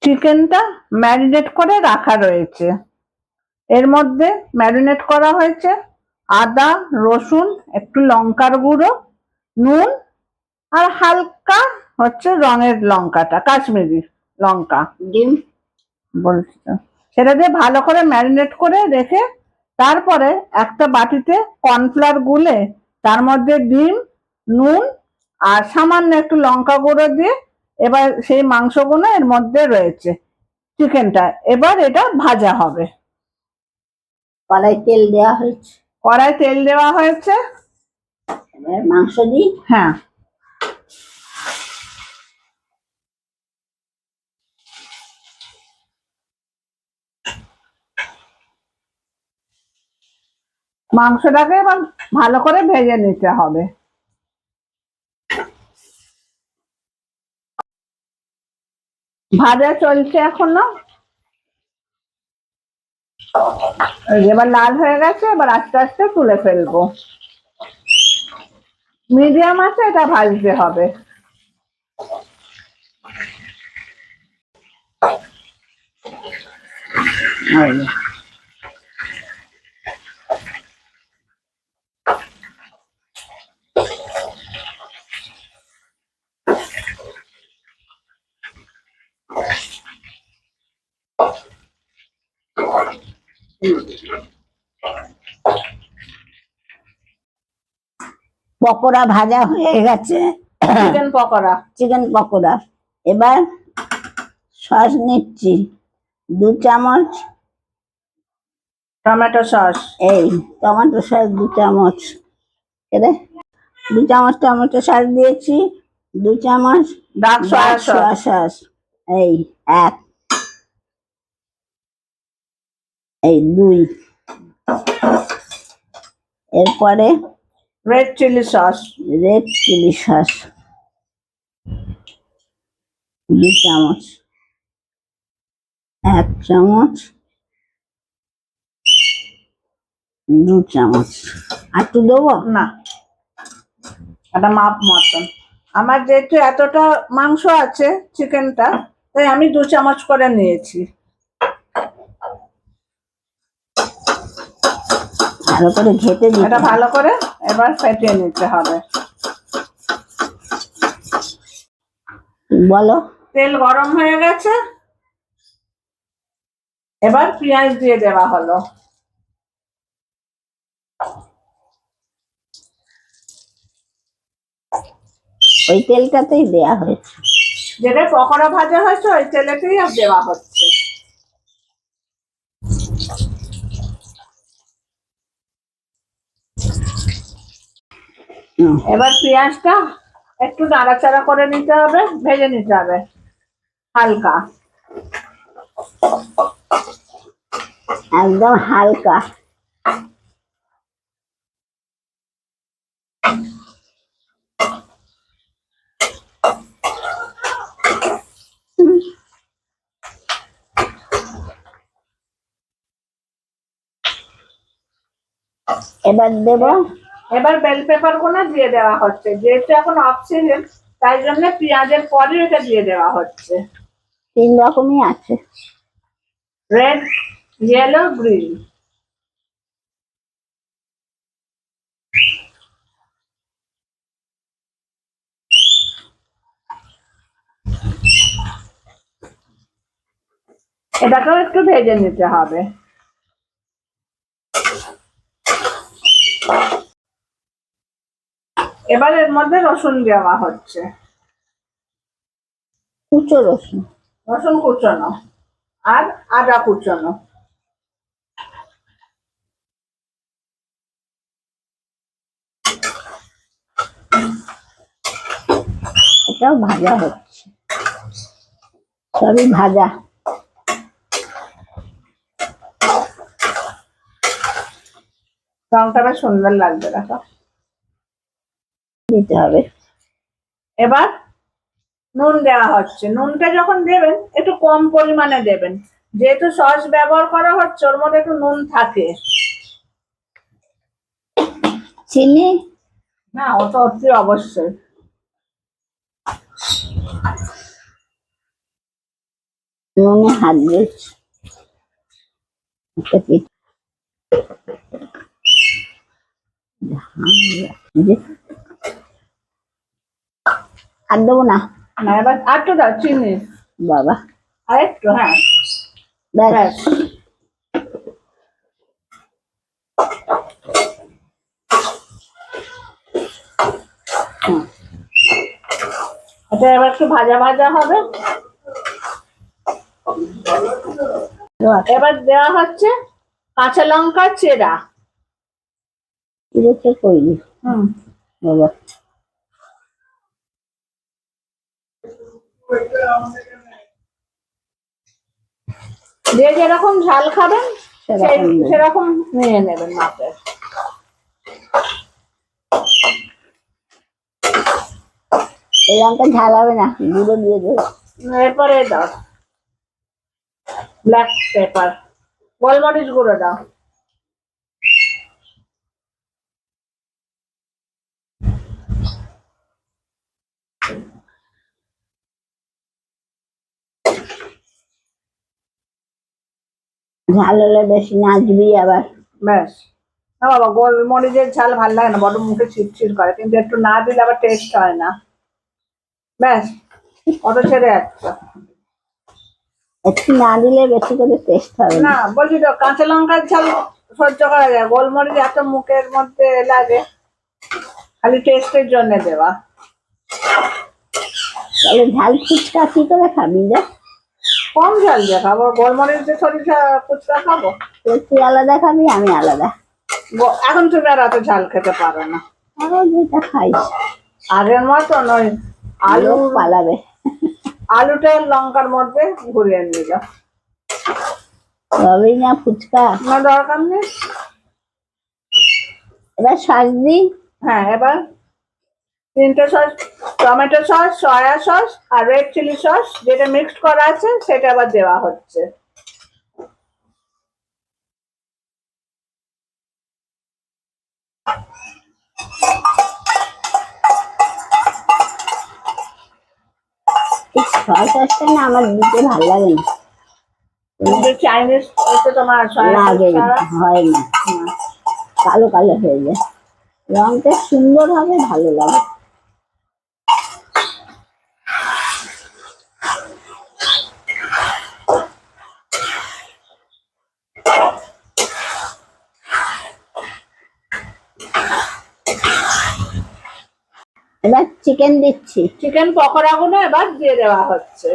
চিকেনটা ম্যারিনেট করে রাখা রয়েছে। এর মধ্যে ম্যারিনেট করা হয়েছে আদা, রসুন, একটু লঙ্কার গুঁড়ো, নুন আর হালকা হচ্ছে রঙের লঙ্কাটা, কাশ্মীরি লঙ্কা, ডিম বলছি সেটা দিয়ে ভালো করে ম্যারিনেট করে রেখে তারপরে একটা বাটিতে কর্নফ্লাওয়ার গুলে তার মধ্যে ডিম, নুন আর সামান্য একটু লঙ্কা গুঁড়ো দিয়ে এবার সেই মাংসগুলো এর মধ্যে রয়েছে, চিকেনটা এবার এটা ভাজা হবে। কড়াই তেল দেওয়া হয়েছে, কড়াই তেল দেওয়া হয়েছে, এবার মাংস দিই। হ্যাঁ, মাংসটাকে এবার ভালো করে ভেজে নিতে হবে। ভাজা চলছে এখনো, এবার লাল হয়ে গেছে, এবার আস্তে আস্তে তুলে ফেলবো। মিডিয়াম আছে এটা ভাজতে হবে। পকোড়া ভাজা হয়ে গেছে, চিকেন পকোড়া, চিকেন পকোড়া। এবার সস নিচ্ছি 2 চামচ, টমেটো সস, এই টমেটো সস 2 চামচ, 2 চামচ টমেটো সস দিয়েছি, 2 চামচ ডার্ক সয়া সয়া সস, এই 1, এই 2, এরপরে red chilli sauce, red chilli sauce 2 চামচ, 1 চামচ, 2 চামচ। আর একটু দেবো না, এটা মাপ মতন। আমার যেহেতু এতটা মাংস আছে চিকেনটা, তাই আমি 2 চামচ করে নিয়েছি। ভালো করে ঘেটে দিই, এটা ভালো করে এবার ফেটিয়ে নিতে হবে। বলো। তেল গরম হয়ে গেছে, এবার পেঁয়াজ দিয়ে দেওয়া হলো। ওই তেলটাতেই দেয়া হয়েছে, যেটা পকোড়া ভাজা হয়েছে ওই তেলেতেই আর দেওয়া হচ্ছে। এবার পেঁয়াজটা একটু নাড়াচাড়া করে নিতে হবে, ভেজে নিতে হবে হালকা, একদম হালকা। এবার দেব, এবার বেল পেপার গুলো দিয়ে দেওয়া হচ্ছে, যেহেতু এখন অফ সিজন তাই জন্য পেঁয়াজের পরে এটা দিয়ে দেওয়া হচ্ছে। 3 রকমই আছে, রেড, ইয়েলো, গ্রিন। এটাকেও একটু ভেজে নিতে হবে। এবার এর মধ্যে রসুন দেওয়া হচ্ছে, কুচো রসুন, রসুন কুচনো আর আদা কুচনো। এটাও ভাজা হচ্ছে, সবই ভাজা। রংটা বেশ সুন্দর লাগবে, দেখো। দিতে হবে। এবার নুন দেওয়া হচ্ছে, নুনটা যখন দেবেন একটু কম পরিমাণে দেবেন, যেহেতু সস ব্যবহার করা হচ্ছে ওর মধ্যে একটু নুন থাকে। চিনি, না, ও তো অতি অবশ্যই। নুনে হাত দিয়েছি। একটা পিঠ আর দেবো না না এবার আর তো দাও চিনি, বাবা। আর একটু, হ্যাঁ ব্যাস ব্যাস। হুম। এটা এবার একটু ভাজা ভাজা হবে। এবার দেওয়া হচ্ছে কাঁচা লঙ্কা চেরা। এটা করিনি হুম। বাবা। যে যেরকম ঝাল খাবেন সেরকম নেই। সেরকম নিয়ে নেবেন মাপের। এই লঙ্কা ঝাল হবে না, গুঁড়ো দিয়ে দেবো। এরপরে দাও ব্ল্যাক পেপার, গোলমরিচ গুঁড়ো দাও। ঝাল হলে বেশি নাচবি আবার। ব্যাস। না বাবা, গোলমরিচের ঝাল ভাল লাগে না, বড় মুখে ছিটছিট করে, কিন্তু একটু না দিলে আবার টেস্ট হয় না। ব্যাস, অত ছেড়ে যাচ্ছে। একটু না দিলে বেশি করে টেস্ট হবে না না। বলছি তো, কাঁচা লঙ্কার ঝাল সহ্য করা যায়, গোলমরিচ এত মুখের মধ্যে লাগে, খালি টেস্টের জন্য দেওয়া। তাহলে ঝাল ফুচকা কি করে খাবি রে? কম ঝাল দিয়ে খাবো, গোলমরিচ দিয়ে সরিষা ফুচকা খাবো। তুই আলাদা খাবি, আমি আলাদা। এখন তুমি আর এত ঝাল খেতে পারো না, আরো যেটা খাইস আগের মতো নয়। আলু লোক পালাবে। আলুটা লঙ্কার মধ্যে ঘুরিয়ে নিল। হবেই না ফুচকা। না দরকার নেই। এবার সস দিই। হ্যাঁ, এবার 3টে sauce, tomato sauce, soya sauce আর রেড চিলি সস যেটা মিক্সড করা আছে সেটা আবার দেওয়া হচ্ছে। সসটা না আমার দিতে ভালো লাগে না। কিন্তু চাইনিজ তো তোমার সয়া সস লাগে ছাড়া হয় না, না। কালো কালো হয়ে যায়। রংটা সুন্দর হবে, ভালো লাগে। এবার চিকেন দিচ্ছি। চিকেন পকোড়াগুলো এবার দিয়ে দেওয়া হচ্ছে।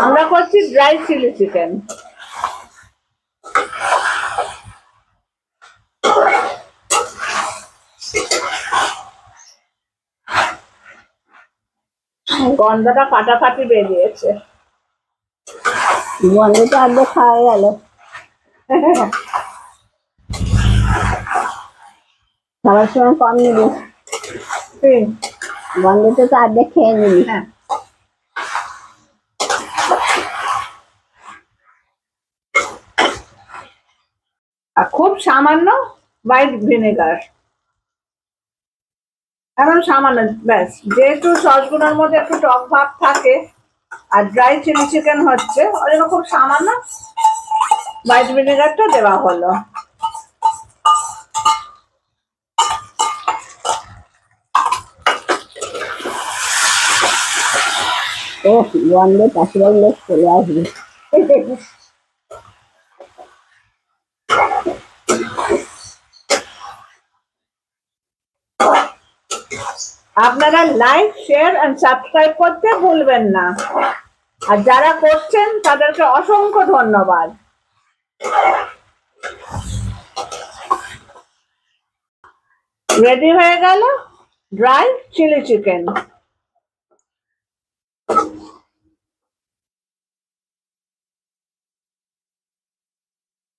আমরা করছি ড্রাই চিলি চিকেন। গন্ধটা ফাটাফাটি বেরিয়েছে। গন্ধটা আর্ধেক খাওয়া গেল। খাবার সময় কম নিবি, গন্ধটা তো আর্ধেক খেয়ে নিবি। হ্যাঁ, আর খুব সামান্য হোয়াইট ভিনেগার, এখন সামান্য, ব্যাস। যেহেতু সসগুলোর মধ্যে একটু টক ভাব থাকে আর ড্রাই চিলি চিকেন হচ্ছে, ওই জন্য খুব সামান্য হোয়াইট ভিনেগারটা দেওয়া হলো। ও গন্ধে পাখির লোক চলে আসবে। আপনারা লাইক, শেয়ার এন্ড সাবস্ক্রাইব করতে ভুলবেন না, আর যারা করছেন তাদেরকে অসংখ্য ধন্যবাদ। রেডি হয়ে গেল ড্রাই চিলি চিকেন।